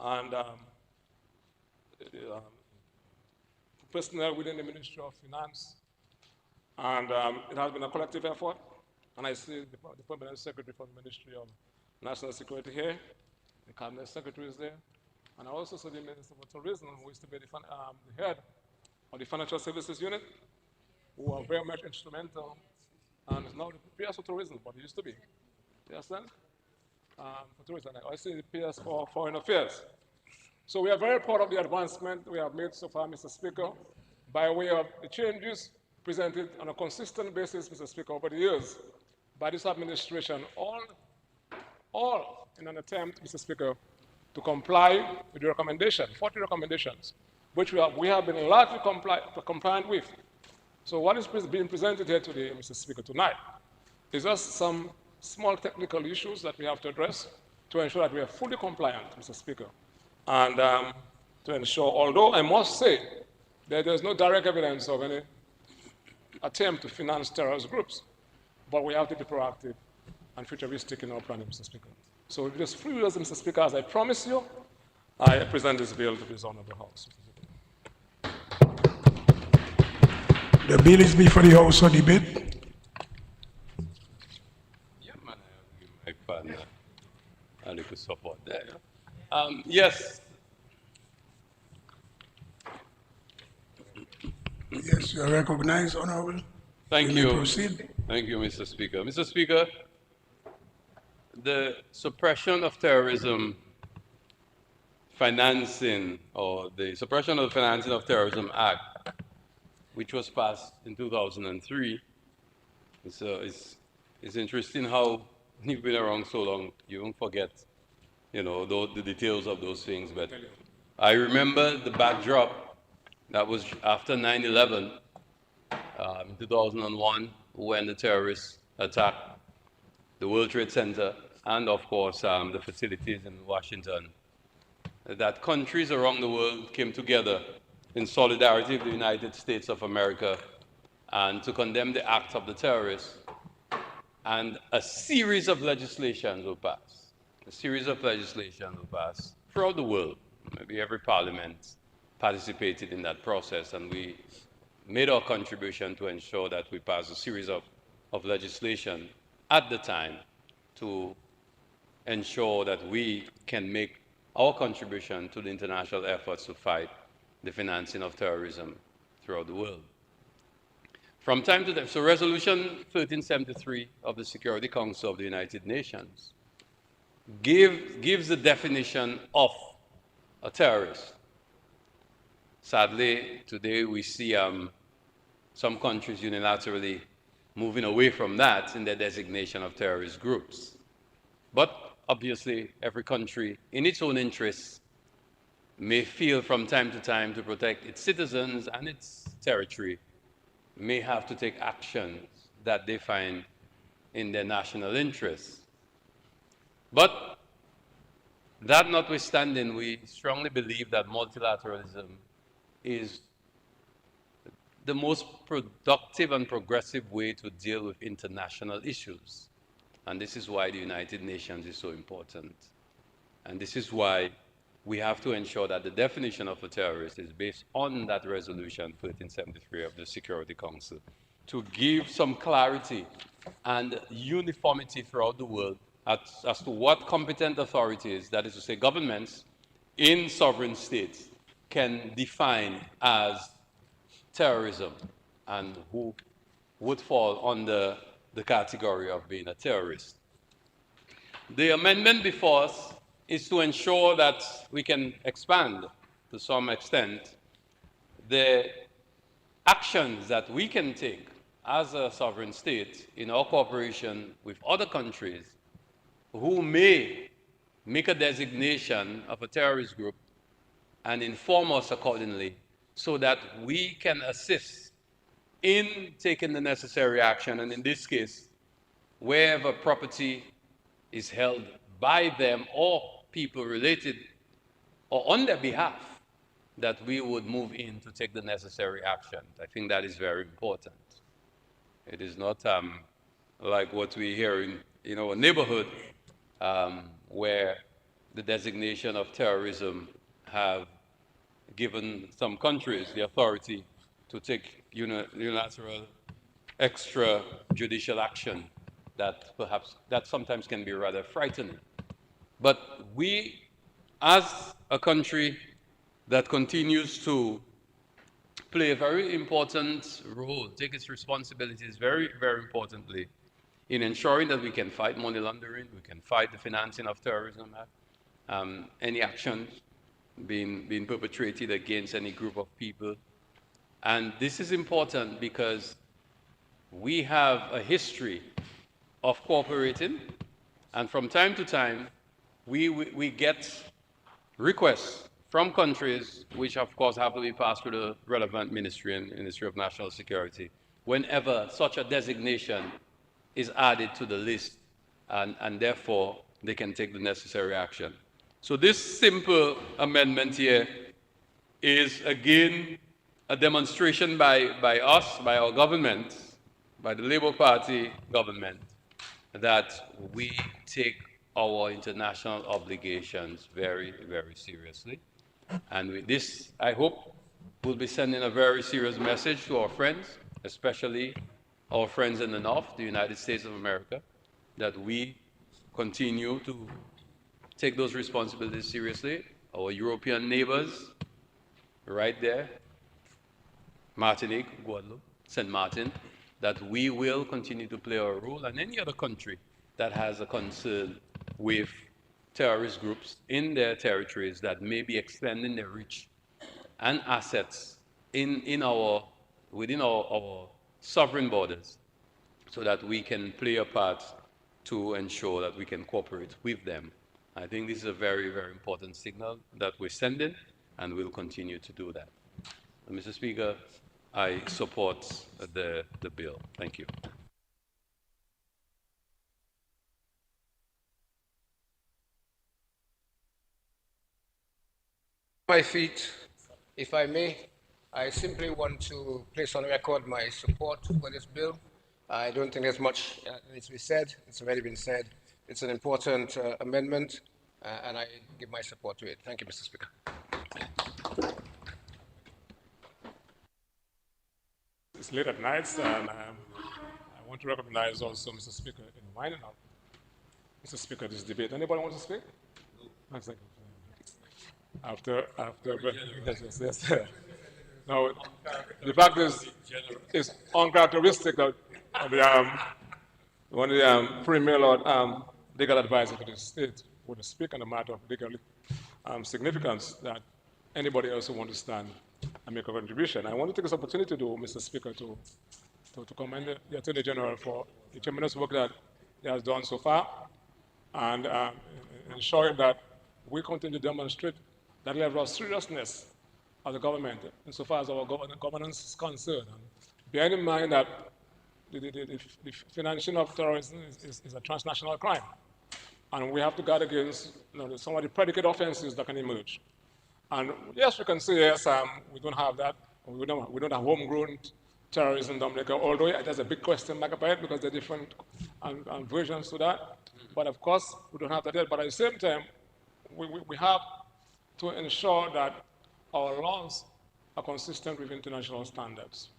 and personnel within the Ministry of Finance. And it has been a collective effort. And I see the Permanent Secretary for the Ministry of National Security here, the Cabinet Secretary is there, and I also see the Minister for Tourism, who is to be the head of the Financial Services Unit, who are very much instrumental, and it's now the PS for Tourism, but it used to be. You understand? For tourism. I see the PS for Foreign Affairs. So we are very proud of the advancement we have made so far, Mr. Speaker, by way of the changes presented on a consistent basis, Mr. Speaker, over the years by this administration, all in an attempt, Mr. Speaker, to comply with the recommendation, 40 recommendations, which we have been largely compliant with. So what is being presented here today, Mr. Speaker, tonight, is just some small technical issues that we have to address to ensure that we are fully compliant, Mr. Speaker. And to ensure, although I must say that there's no direct evidence of any attempt to finance terrorist groups, but we have to be proactive and futuristic in our planning, Mr. Speaker. So with just few words, Mr. Speaker, as I promise you, I present this bill to this honorable House. The bill is before the House for debate. Yeah, man, I give my partner a little support there. Yes. Yes, you are recognized, Honorable. Thank You you. may proceed. Thank you, Mr. Speaker. Mr. Speaker, the Suppression of Terrorism Financing, or the Suppression of the Financing of Terrorism Act, which was passed in 2003, it's interesting how you've been around so long, you won't forget, the details of those things. But I remember the backdrop that was after 9/11, in 2001, when the terrorists attacked the World Trade Center and, of course, the facilities in Washington, that countries around the world came together in solidarity with the United States of America and to condemn the acts of the terrorists. And a series of legislations were passed. A series of legislation were passed throughout the world. Maybe every parliament participated in that process, and we made our contribution to ensure that we passed a series of legislation at the time to ensure that we can make our contribution to the international efforts to fight the financing of terrorism throughout the world. From time to time, so Resolution 1373 of the Security Council of the United Nations gives the definition of a terrorist. Sadly, today we see some countries unilaterally moving away from that in their designation of terrorist groups. But obviously, every country, in its own interests, may feel from time to time to protect its citizens and its territory, may have to take actions that they find in their national interests. But that notwithstanding, we strongly believe that multilateralism is the most productive and progressive way to deal with international issues. And this is why the United Nations is so important. And this is why we have to ensure that the definition of a terrorist is based on that resolution 1373 of the Security Council, to give some clarity and uniformity throughout the world as to what competent authorities, that is to say governments in sovereign states, can define as terrorism and who would fall under the category of being a terrorist. The amendment before us is to ensure that we can expand to some extent the actions that we can take as a sovereign state in our cooperation with other countries who may make a designation of a terrorist group and inform us accordingly so that we can assist in taking the necessary action. And in this case, wherever property is held by them or people related or on their behalf, that we would move in to take the necessary action. I think that is very important. It is not like what we hear in our neighborhood, where the designation of terrorism have given some countries the authority to take unilateral extrajudicial action that perhaps that sometimes can be rather frightening. But we, as a country that continues to play a very important role, take its responsibilities very, very importantly in ensuring that we can fight money laundering, we can fight the financing of terrorism, any actions being perpetrated against any group of people. And this is important because we have a history of cooperating, and from time to time, we get requests from countries which, of course, have to be passed through the relevant ministry and Ministry of National Security whenever such a designation is added to the list, and therefore they can take the necessary action. So this simple amendment here is again a demonstration by us, by our government, by the Labour Party government, that we take our international obligations very, very seriously. And with this, I hope we'll be sending a very serious message to our friends, especially our friends in the North, the United States of America, that we continue to take those responsibilities seriously. Our European neighbors, right there, Martinique, Guadeloupe, St. Martin, that we will continue to play our role, and any other country that has a concern with terrorist groups in their territories that may be extending their reach and assets within our sovereign borders, so that we can play a part to ensure that we can cooperate with them. I think this is a very, very important signal that we're sending, and we'll continue to do that. Mr. Speaker, I support the bill. Thank you. My feet, if I may, I simply want to place on record my support for this bill. I don't think there's much needs to be said. It's already been said. It's an important amendment, and I give my support to it. Thank you, Mr. Speaker. It's late at night, and I want to recognize also Mr. Speaker in winding up, Mr. Speaker, this debate. Anybody want to speak? No, thank you. After, yes. No, the fact is, it's uncharacteristic of one of the Premier Lord legal advisor to the state would speak on a matter of legal significance that anybody else who wants to stand and make a contribution. I want to take this opportunity to, Mr. Speaker, to commend the Attorney General for the tremendous work that he has done so far, and ensuring that we continue to demonstrate that level of seriousness of the government insofar as our governance is concerned. And bearing in mind that the financing of terrorism is a transnational crime, and we have to guard against some of the predicate offenses that can emerge. And yes, we can say, yes, we don't have that. We don't have homegrown terrorism in Dominica, although there's a big question mark about it because there are different versions to that. But of course, we don't have that yet. But at the same time, we have to ensure that our laws are consistent with international standards.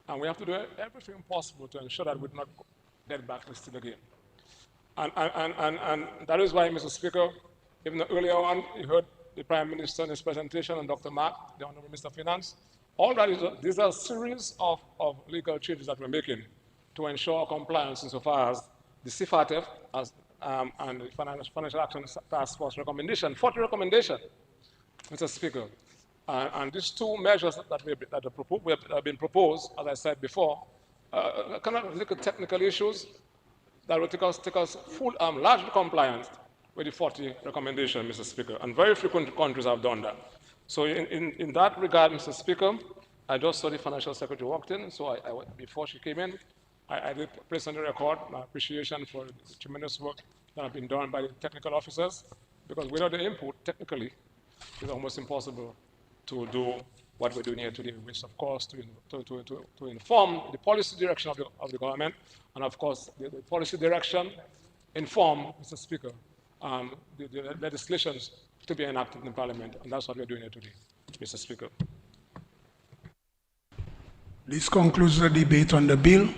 And we have to do everything possible to ensure that we do not get blacklisted again. And that is why, Mr. Speaker, even earlier on, you heard the Prime Minister in his presentation and Dr. Mark, the Honorable Minister of Finance. All that is, these are a series of legal changes that we're making to ensure compliance insofar as the CFATF and the Financial Action Task Force recommendation, 40 recommendation, Mr. Speaker. And these two measures that have been proposed, as I said before, kind of look at technical issues that will take us full, largely compliant with the 40 recommendation, Mr. Speaker. And very few countries have done that. So in that regard, Mr. Speaker, I just saw the Financial Secretary walked in, so before she came in, I did place on the record my appreciation for the tremendous work that has been done by the technical officers, because without their input, technically, it's almost impossible to do what we're doing here today, which, of course, to inform the policy direction of the government, and, of course, the policy direction inform, Mr. Speaker, the legislations to be enacted in Parliament, and that's what we're doing here today, Mr. Speaker. This concludes the debate on the bill.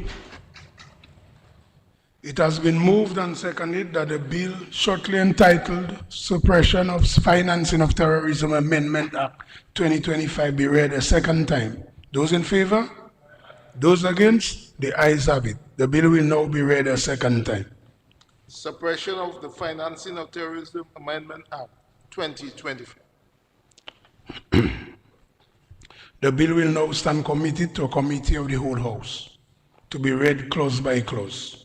It has been moved and seconded that the bill shortly entitled Suppression of Financing of Terrorism Amendment Act 2025 be read a second time. Those in favor? Those against? The ayes have it. The bill will now be read a second time. Suppression of the Financing of Terrorism Amendment Act 2025. The bill will now stand committed to a committee of the whole House to be read clause by clause.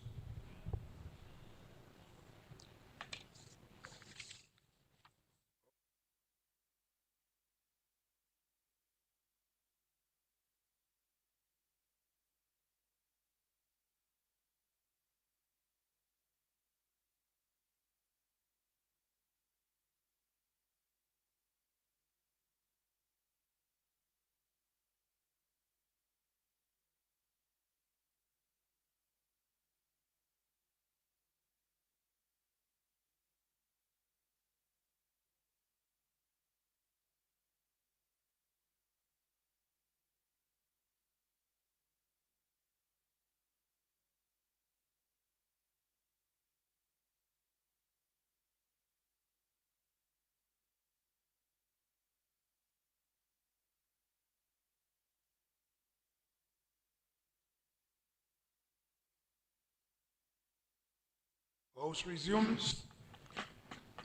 House resumes.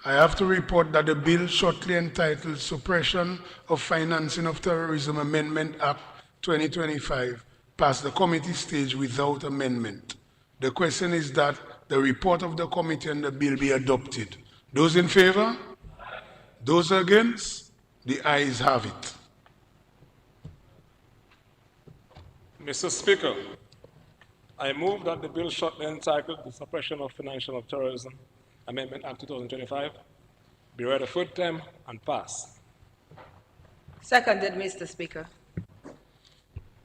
I have to report that the bill shortly entitled Suppression of Financing of Terrorism Amendment Act 2025 passed the committee stage without amendment. The question is that the report of the committee on the bill be adopted. Those in favor? Those against? The ayes have it. Mr. Speaker, I move that the bill shortly entitled The Suppression of Financial of Terrorism Amendment Act 2025 be read a third time and pass. Seconded, Mr. Speaker.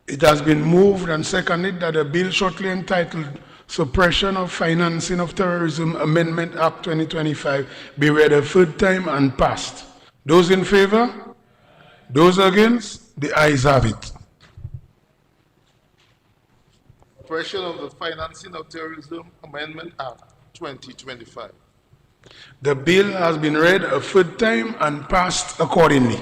It has been moved and seconded that a bill shortly entitled Suppression of Financing of Terrorism Amendment Act 2025 be read a third time and passed. Those in favor? Those against? The ayes have it. Suppression of the Financing of Terrorism Amendment Act 2025. The bill has been read a third time and passed accordingly.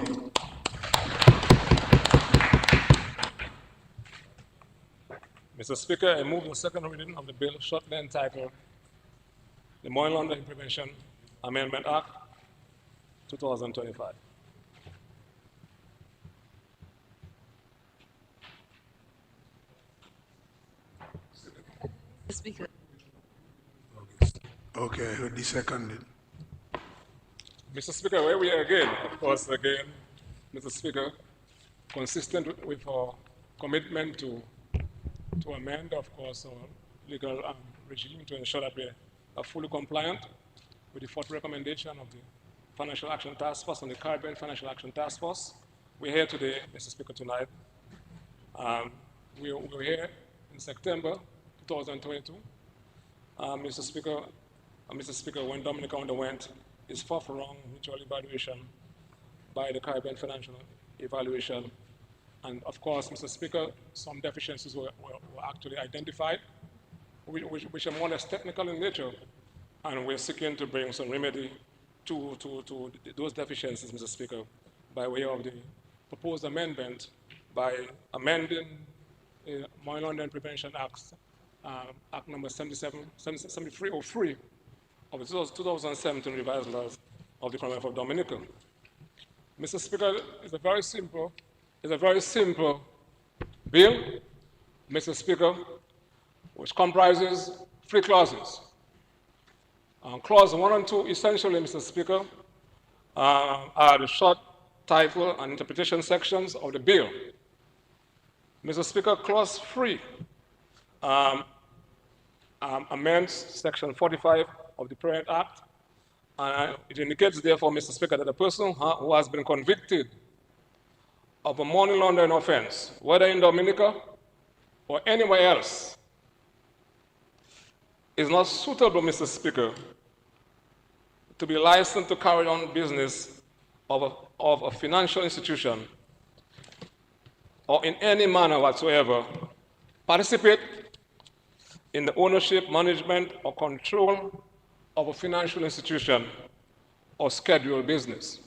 Mr. Speaker, I move the second reading of the bill shortly entitled The Money Laundering Prevention Amendment Act 2025. Mr. Speaker. Okay, I heard the seconded. Mr. Speaker, where we are again, of course, again, Mr. Speaker, consistent with our commitment to amend, of course, our legal regime to ensure that we are fully compliant with the fourth recommendation of the Financial Action Task Force and the Caribbean Financial Action Task Force. We're here today, Mr. Speaker, tonight. We were here in September 2022. Mr. Speaker, when Dominica underwent his fourth round mutual evaluation by the Caribbean Financial Evaluation, and of course, Mr. Speaker, some deficiencies were actually identified, which are more or less technical in nature, and we're seeking to bring some remedy to those deficiencies, Mr. Speaker, by way of the proposed amendment by amending the Money Laundering Prevention Act, Act number 7303 of the 2017 revised laws of the Commonwealth of Dominica. Mr. Speaker, it's a very simple bill, Mr. Speaker, which comprises three clauses. Clause 1 and 2, essentially, Mr. Speaker, are the short title and interpretation sections of the bill. Mr. Speaker, clause 3 amends section 45 of the parent act, and it indicates, therefore, Mr. Speaker, that a person who has been convicted of a money laundering offense, whether in Dominica or anywhere else, is not suitable, Mr. Speaker, to be licensed to carry on business of a financial institution or in any manner whatsoever participate in the ownership, management, or control of a financial institution or scheduled business.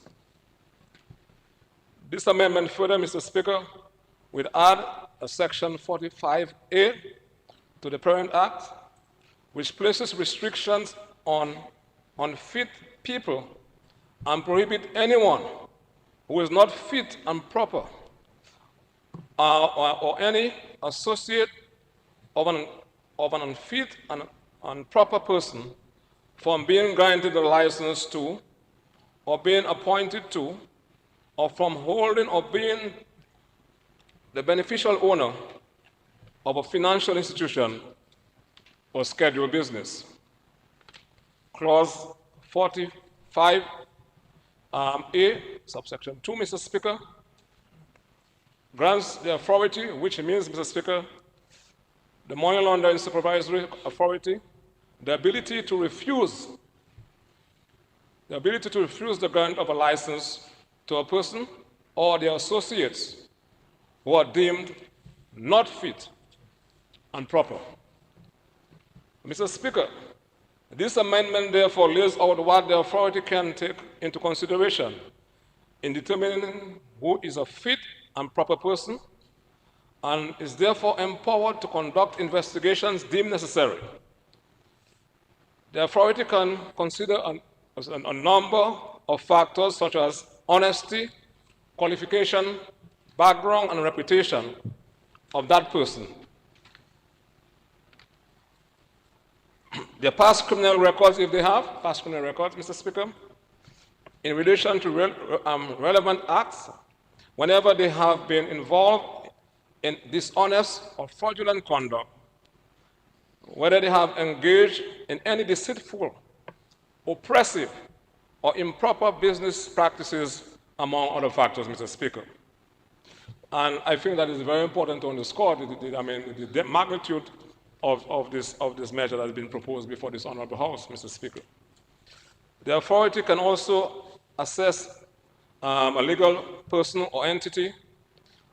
This amendment further, Mr. Speaker, will add a section 45A to the Parent Act, which places restrictions on unfit people and prohibit anyone who is not fit and proper or any associate of an unfit and improper person from being granted a license to or being appointed to or from holding or being the beneficial owner of a financial institution or scheduled business. Clause 45A, subsection 2, Mr. Speaker, grants the authority, which means, Mr. Speaker, the Money Laundering Supervisory Authority, the ability to refuse the grant of a license to a person or their associates who are deemed not fit and proper. Mr. Speaker, this amendment therefore lays out what the authority can take into consideration in determining who is a fit and proper person and is therefore empowered to conduct investigations deemed necessary. The authority can consider a number of factors such as honesty, qualification, background, and reputation of that person. Their past criminal records, if they have past criminal records, Mr. Speaker, in relation to relevant acts, whenever they have been involved in dishonest or fraudulent conduct, whether they have engaged in any deceitful, oppressive, or improper business practices, among other factors, Mr. Speaker. And I think that is very important to underscore the magnitude of this measure that has been proposed before this Honorable House, Mr. Speaker. The authority can also assess a legal person or entity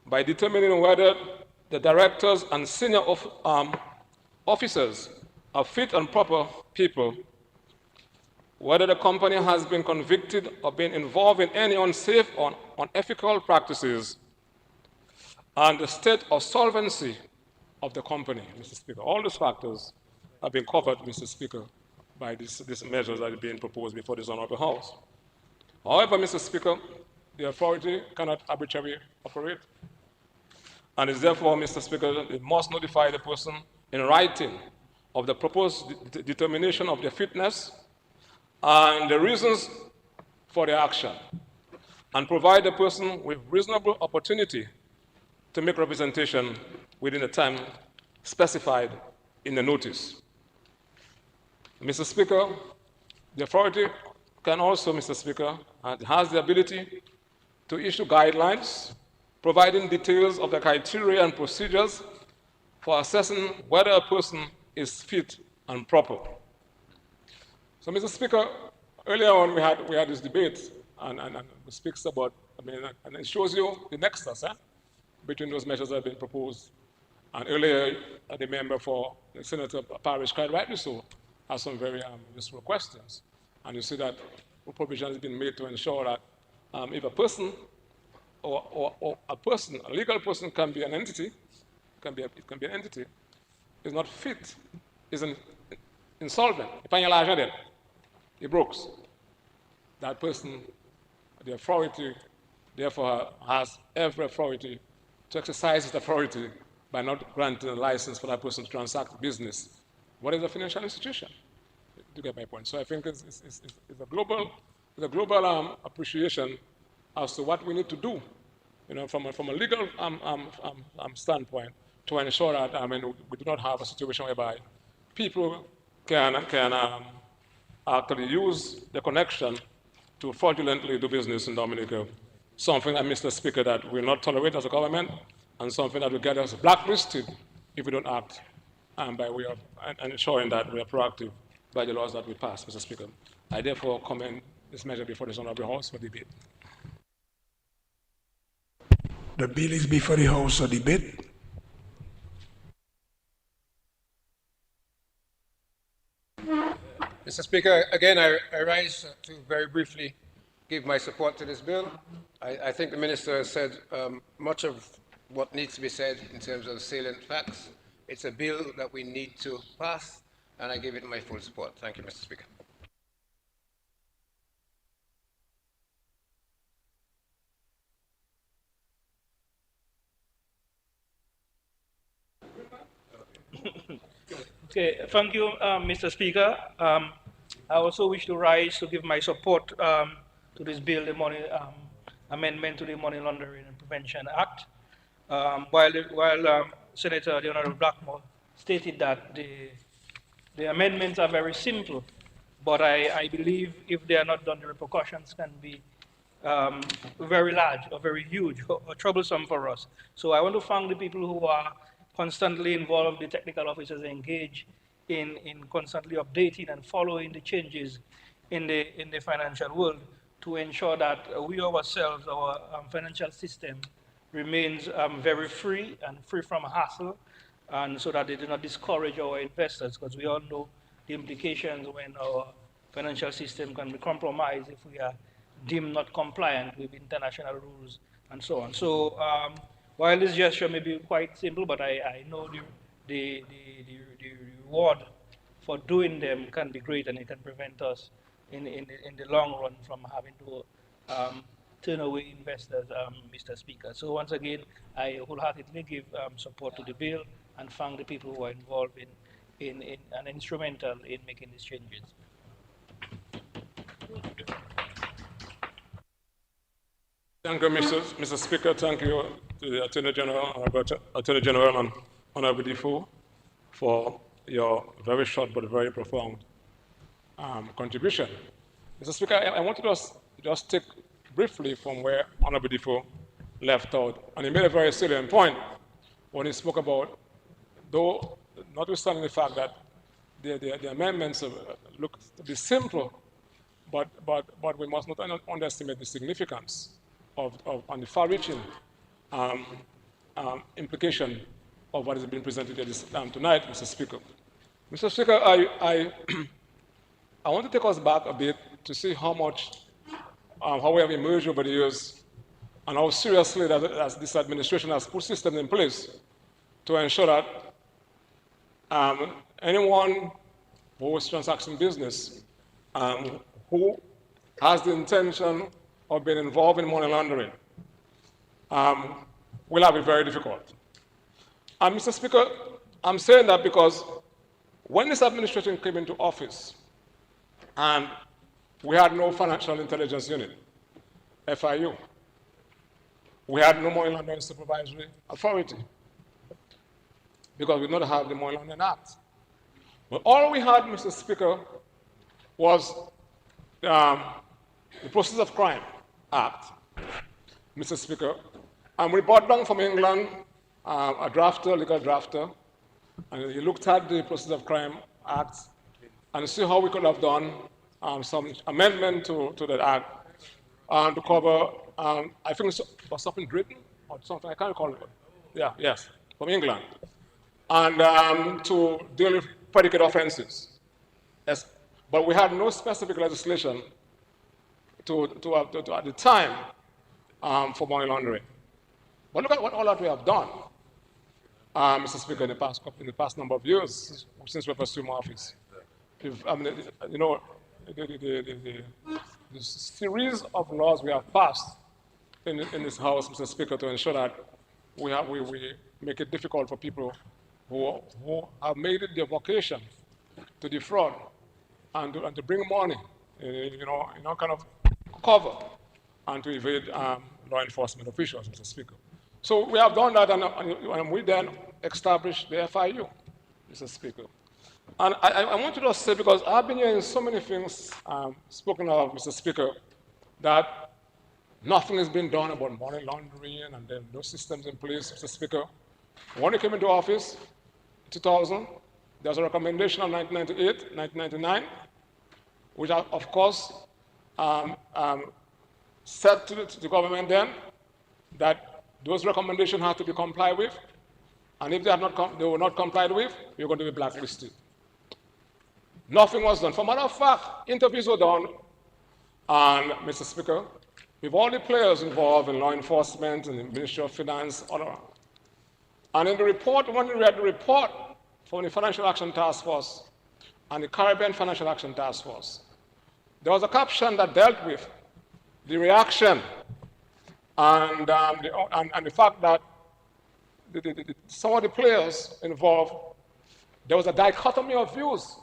by determining whether the directors and senior officers are fit and proper people, whether the company has been convicted of being involved in any unsafe or unethical practices, and the state of solvency of the company, Mr. Speaker. All these factors have been covered, Mr. Speaker, by these measures that are being proposed before this Honorable House. However, Mr. Speaker, the authority cannot arbitrarily operate, and is therefore, Mr. Speaker, it must notify the person in writing of the proposed determination of their fitness and the reasons for their action, and provide the person with reasonable opportunity to make representation within the time specified in the notice. Mr. Speaker, the authority can also, Mr. Speaker, has the ability to issue guidelines providing details of the criteria and procedures for assessing whether a person is fit and proper. So, Mr. Speaker, earlier on we had this debate, and it speaks about, and it shows you the nexus between those measures that have been proposed. And earlier, the member for Senator Parrish, quite rightly so, has some very useful questions. And you see that provision has been made to ensure that if a person or a legal person can be an entity, it can be an entity, is not fit, is insolvent, he broke. That person, the authority, therefore has every authority to exercise its authority by not granting a license for that person to transact business. What is a financial institution? You get my point. So I think it's a global appreciation as to what we need to do, from a legal standpoint, to ensure that we do not have a situation whereby people can actually use the connection to fraudulently do business in Dominica. Something that, Mr. Speaker, that we'll not tolerate as a government, and something that will get us blacklisted if we don't act by way of ensuring that we are proactive by the laws that we pass, Mr. Speaker. I therefore commend this measure before this honorable House for debate. The bill is before the House for debate. Mr. Speaker, again, I rise to very briefly give my support to this bill. I think the minister has said much of what needs to be said in terms of salient facts. It's a bill that we need to pass, and I give it my full support. Thank you, Mr. Speaker. Okay, thank you, Mr. Speaker. I also wish to rise to give my support to this bill, the money amendment to the Money Laundering and Prevention Act. While Senator the Honorable Blackmore stated that the amendments are very simple, but I believe if they are not done, the repercussions can be very large or very huge or troublesome for us. So I want to thank the people who are constantly involved, the technical officers engaged in constantly updating and following the changes in the financial world to ensure that we ourselves, our financial system, remains very free and free from hassle, and so that they do not discourage our investors, because we all know the implications when our financial system can be compromised if we are deemed not compliant with international rules and so on. So while this gesture may be quite simple, but I know the reward for doing them can be great, and it can prevent us in the long run from having to turn away investors, Mr. Speaker. So once again, I wholeheartedly give support to the bill and thank the people who are involved in and instrumental in making these changes. Thank you, Mr. Speaker. Thank you to the Attorney General, Attorney General and Honorable Defoe for your very short but very profound contribution. Mr. Speaker, I want to just take briefly from where Honorable Defoe left out, and he made a very salient point when he spoke about, though notwithstanding the fact that the amendments look to be simple, but we must not underestimate the significance of and the far-reaching implication of what is being presented here tonight, Mr. Speaker. Mr. Speaker, I want to take us back a bit to see how much, how we have emerged over the years, and how seriously that this administration has put systems in place to ensure that anyone who is transacting business, who has the intention of being involved in money laundering, will have it very difficult. And Mr. Speaker, I'm saying that because when this administration came into office, and we had no financial intelligence unit, FIU, we had no money laundering supervisory authority, because we did not have the Money Laundering Act. But all we had, Mr. Speaker, was the Process of Crime Act, Mr. Speaker, and we brought down from England a drafter, legal drafter, and he looked at the Process of Crime Act and see how we could have done some amendment to that act to cover, I think it was something Britain or something, I can't recall it. Yeah, yes, from England. And to deal with predicate offenses. Yes, but we had no specific legislation at the time for money laundering. But look at what all that we have done, Mr. Speaker, in the past number of years since we have assumed office. You know, the series of laws we have passed in this House, Mr. Speaker, to ensure that we make it difficult for people who have made it their vocation to defraud and to bring money, kind of cover and to evade law enforcement officials, Mr. Speaker. So we have done that, and we then established the FIU, Mr. Speaker. And I want to just say, because I've been hearing so many things spoken of, Mr. Speaker, that nothing has been done about money laundering and there are no systems in place, Mr. Speaker. When he came into office, 2000, There's a recommendation of 1998, 1999, which are, of course, said to the government then that those recommendations have to be complied with, and if they were not complied with, you're going to be blacklisted. Nothing was done. For matter of fact, interviews were done, and Mr. Speaker, with all the players involved in law enforcement and the Ministry of Finance, all around. And in the report, when we read the report from the Financial Action Task Force and the Caribbean Financial Action Task Force, there was a caption that dealt with the reaction and the fact that some of the players involved, there was a dichotomy of views.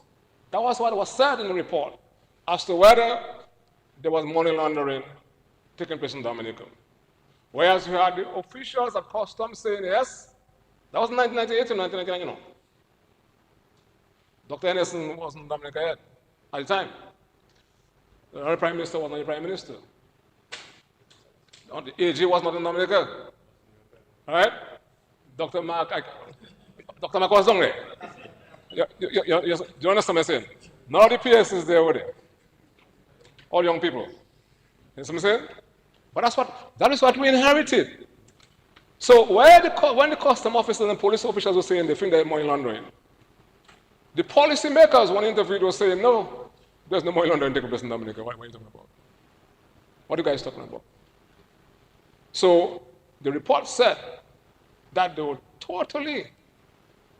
That was what was said in the report as to whether there was money laundering taking place in Dominica. Whereas you had the officials at customs saying yes, that was 1998 to 1999, you know. Dr. Anderson wasn't in Dominica yet at the time. The Prime Minister was not the Prime Minister. The AG was not in Dominica. All right? Dr. Mark was down there. Do you understand what I'm saying? None of the PSs there were there. All young people. You see what I'm saying? But that is what we inherited. So when the custom officers and police officials were saying they think they're money laundering, the policy makers, when interviewed, were saying, no, there's no money laundering taking place in Dominica. What are you talking about? What are you guys talking about? So the report said that they were totally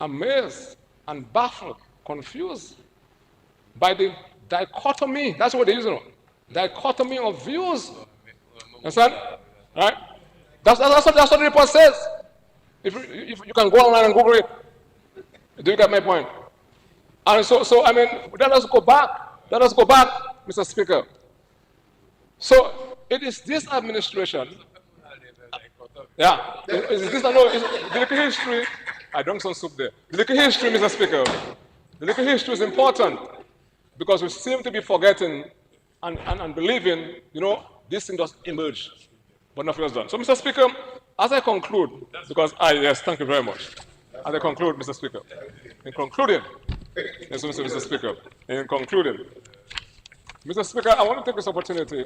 amazed and baffled, confused by the dichotomy. That's what they use, dichotomy of views. Understand? Right? That's what the report says. If you can go online and Google it. Do you get my point? And so I mean, let us go back. Let us go back, Mr. Speaker. So it is this administration. Yeah. Is this, no, the little history. I drank some soup there. The little history, Mr. Speaker. The little history is important because we seem to be forgetting and believing, this thing just emerged, but nothing was done. So, Mr. Speaker, as I conclude, because yes, thank you very much. As I conclude, Mr. Speaker, in concluding, yes, Mr. Speaker, in concluding, Mr. Speaker, I want to take this opportunity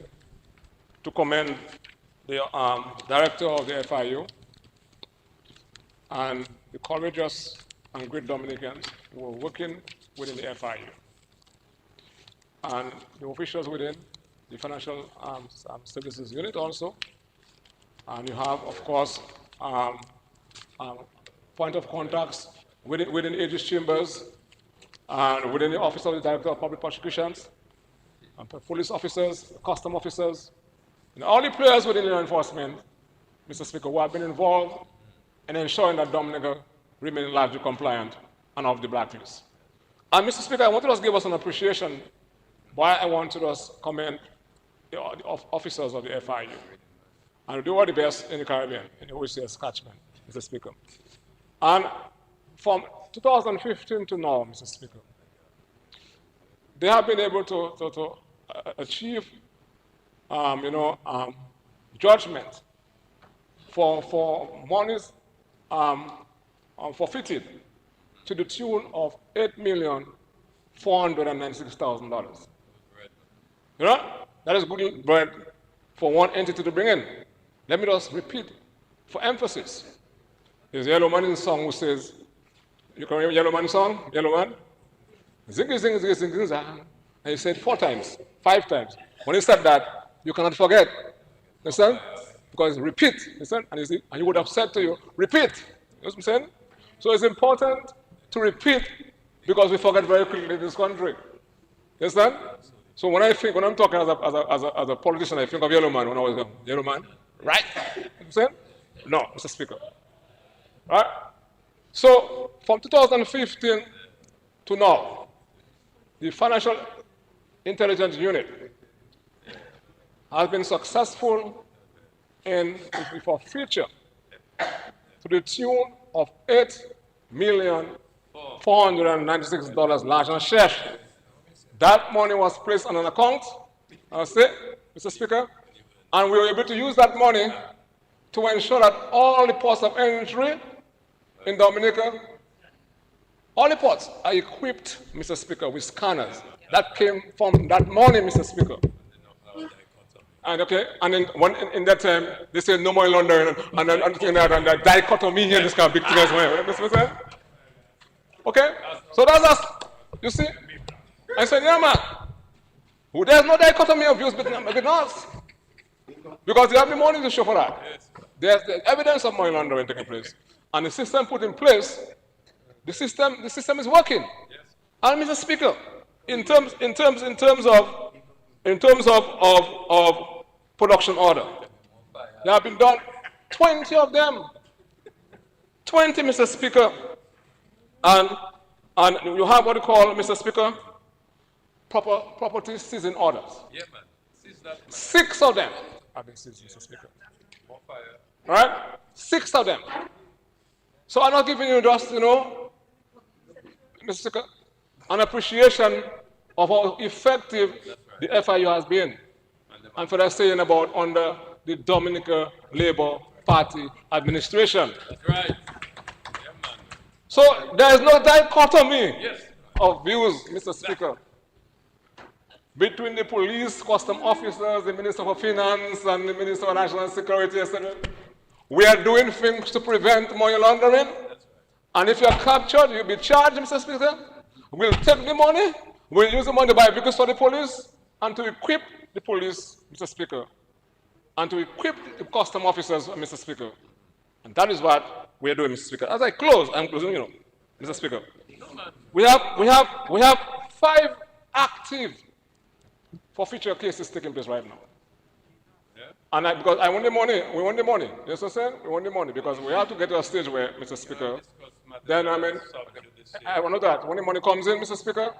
to commend the director of the FIU and the courageous and great Dominicans who are working within the FIU and the officials within the Financial Services Unit also. And you have, of course, point of contacts within Aegis Chambers and within the Office of the Director of Public Prosecutions, and police officers, custom officers, and all the players within law enforcement, Mr. Speaker, who have been involved in ensuring that Dominica remains largely compliant and off the blacklist. And Mr. Speaker, I want to just give us an appreciation why I want to just commend the officers of the FIU and do all the best in the Caribbean, in the OCS catchment, Mr. Speaker. And from 2015 to now, Mr. Speaker, they have been able to achieve, judgment for monies forfeited to the tune of $8,496,000. That is good bread for one entity to bring in. Let me just repeat for emphasis. There's a Yellow Man in the song who says, you can remember Yellow Man song? Yellow Man? Zing, zing, zing, zing, zing, zing. And he said 4 times, 5 times. When he said that, you cannot forget. Understand? Because repeat. Understand? And he would have said to you, repeat. You know what I'm saying? So it's important to repeat because we forget very quickly in this country. You understand? So when I'm talking as a politician, I think of Yellow Man when I was young. Yellow Man, right? You know what I'm saying? No, Mr. Speaker. Right? So from 2015 to now, the Financial Intelligence Unit has been successful in for future to the tune of $8,496 large and share. That money was placed on an account, Mr. Speaker, and we were able to use that money to ensure that all the ports of entry in Dominica All the ports are equipped, Mr. Speaker, with scanners. That came from that morning, Mr. Speaker. And okay, and then in that time, they say no more laundering, and then and the dichotomy here, this kind of big thing as well. Mr. Speaker? Okay, so that's us. You see, I said, yeah, man. There's no dichotomy of views between us. Because they have the money to show for that. There's the evidence of money laundering taking place. And the system put in place, the system is working. And Mr. Speaker, in terms of production order, there have been done 20 of them. 20, Mr. Speaker. And you have what you call, Mr. Speaker, property seizing orders. Yeah, man. 6 of them have been seized, Mr. Speaker. Right? 6 of them. So I'm not giving you just, Mr. Speaker, an appreciation of how effective the FIU has been. And for that saying about under the Dominican Labour Party administration. That's right. Yeah, man. So there is no dichotomy of views, Mr. Speaker, between the police, custom officers, the Minister for Finance, and the Minister of National Security, etc. We are doing things to prevent money laundering. And if you are captured, you'll be charged, Mr. Speaker. We'll take the money, we'll use the money to buy vehicles for the police, and to equip the police, Mr. Speaker, and to equip the custom officers, Mr. Speaker. And that is what we are doing, Mr. Speaker. As I close, I'm closing, Mr. Speaker. We have 5 active forfeiture cases taking place right now. Yeah. And because I want the money, we want the money. You know what I'm saying? We want the money because we have to get to a stage where, Mr. Speaker, then I want that. When the money comes in, Mr. Speaker,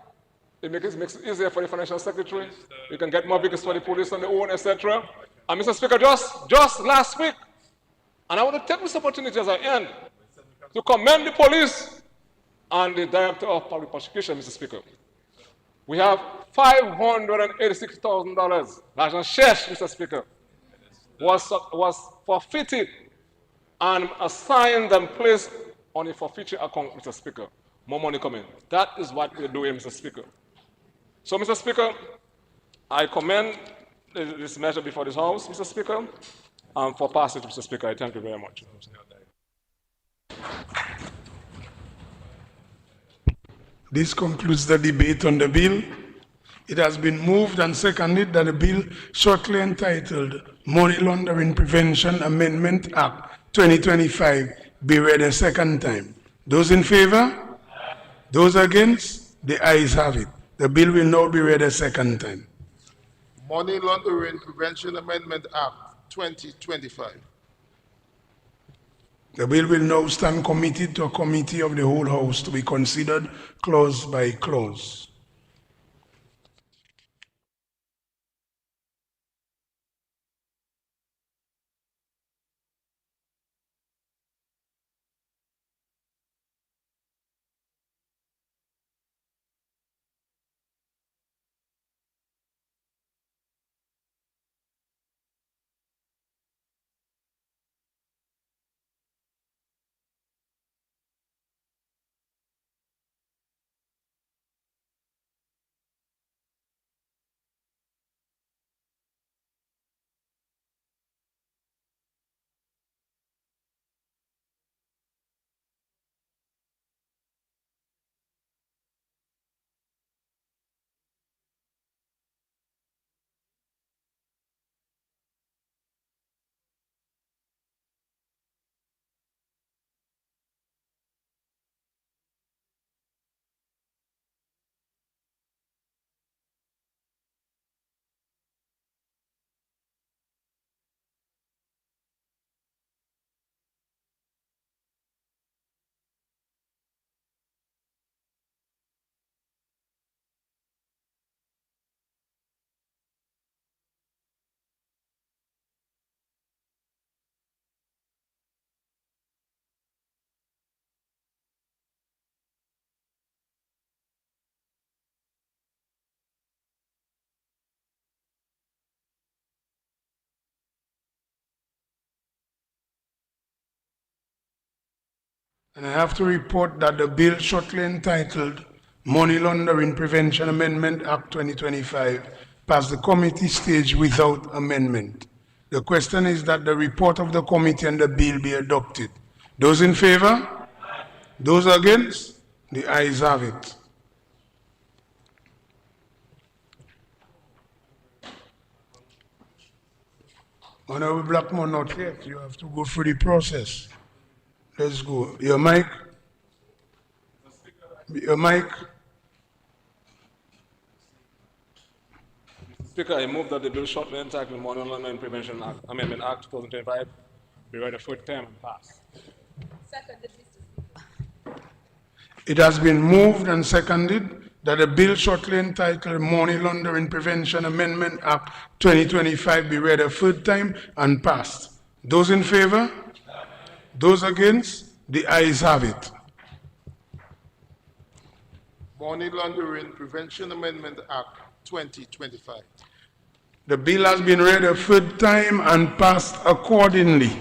it makes it easier for the financial secretary. You can get more vehicles for the police on their own, etc. And Mr. Speaker, just last week, and I want to take this opportunity as I end to commend the police and the Director of Public Prosecution, Mr. Speaker. We have $586,000, National shares, Mr. Speaker, was forfeited and assigned and placed on a forfeiture account, Mr. Speaker. More money coming. That is what we're doing, Mr. Speaker. So, Mr. Speaker, I commend this measure before this House, Mr. Speaker, and for passage, Mr. Speaker. I thank you very much. This concludes the debate on the bill. It has been moved and seconded that the bill shortly entitled Money Laundering Prevention Amendment Act 2025 be read a second time. Those in favor? Those against? The ayes have it. The bill will now be read a second time. Money Laundering Prevention Amendment Act 2025. The bill will now stand committed to a committee of the whole House to be considered clause by clause. And I have to report that the bill shortly entitled Money Laundering Prevention Amendment Act 2025 passed the committee stage without amendment. The question is that the report of the committee and the bill be adopted. Those in favor? Those against? The ayes have it. Honorable Blackmore, not yet. You have to go through the process. Let's go. Your mic? Your mic? Speaker, I move that the bill shortly entitled Money Laundering Prevention Act, Amendment Act 2025 be read a third time and pass. Seconded, Mr. Speaker. It has been moved and seconded that the bill shortly entitled Money Laundering Prevention Amendment Act 2025 be read a third time and passed. Those in favor? Those against? The ayes have it. Money Laundering Prevention Amendment Act 2025. The bill has been read a third time and passed accordingly.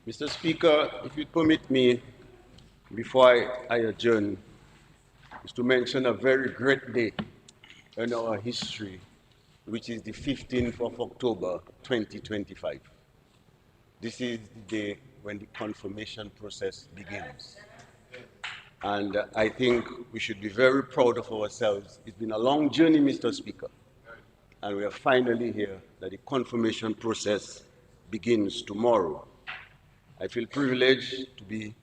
Mr. Speaker, if you permit me, before I adjourn, is to mention a very great day in our history, which is the 15th of October, 2025. This is the day when the confirmation process begins. And I think we should be very proud of ourselves. It's been a long journey, Mr. Speaker, and we are finally here that the confirmation process begins tomorrow. I feel privileged to be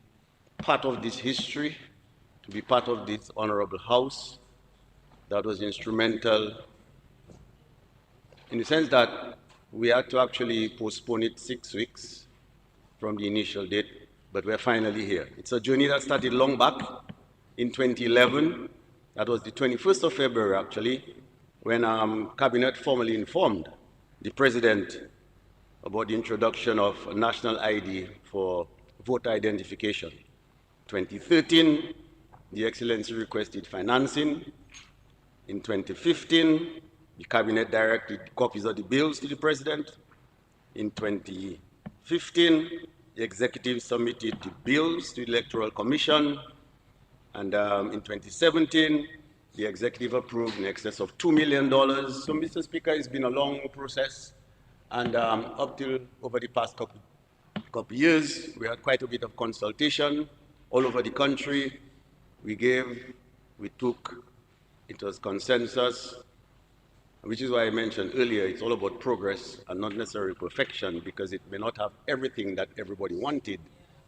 part of this history, to be part of this honorable house that was instrumental in the sense that we had to actually postpone it 6 weeks from the initial date, but we're finally here. It's a journey that started long back in 2011. That was the 21st of February, actually, when Cabinet formally informed the President about the introduction of a national ID for voter identification. 2013, the Excellency requested financing. In 2015, the Cabinet directed copies of the bills to the President. In 2015, the Executive submitted the bills to the Electoral Commission. And in 2017, the Executive approved in excess of $2 million. So, Mr. Speaker, it's been a long process. And up till over the past couple years, we had quite a bit of consultation all over the country. We gave, we took, it was consensus, which is why I mentioned earlier, it's all about progress and not necessarily perfection, because it may not have everything that everybody wanted,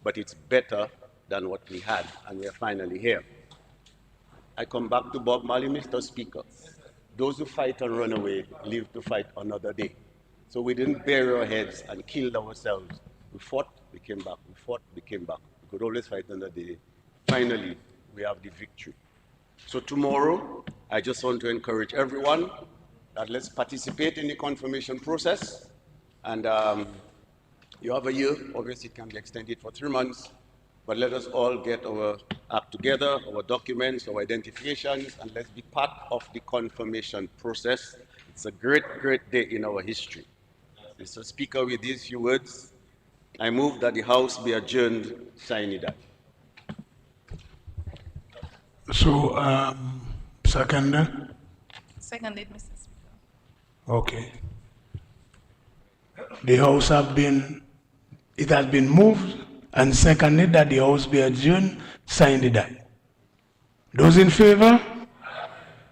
but it's better than what we had, and we are finally here. I come back to Bob Marley, Mr. Speaker. Those who fight and run away live to fight another day. So we didn't bury our heads and kill ourselves. We fought, we came back. We fought, we came back. We could always fight another day. Finally, we have the victory. So tomorrow, I just want to encourage everyone that let's participate in the confirmation process. And you have a year. Obviously, it can be extended for 3 months. But let us all get our act together, our documents, our identifications, and let's be part of the confirmation process. It's a great, great day in our history. Mr. Speaker, with these few words, I move that the House be adjourned sine die. So, second? Seconded, Mr. Speaker. Okay. The House it has been moved and seconded that the House be adjourned sine die. Those in favor?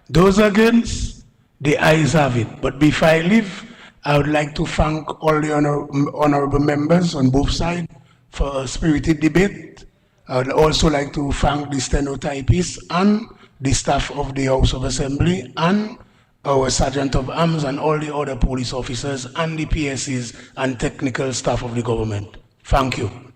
Those against? The ayes have it. But before I leave, I would like to thank all the honorable members on both sides for a spirited debate. I would also like to thank the stenotypists and the staff of the House of Assembly and our Sergeant of Arms and all the other police officers and the PSCs and technical staff of the government. Thank you.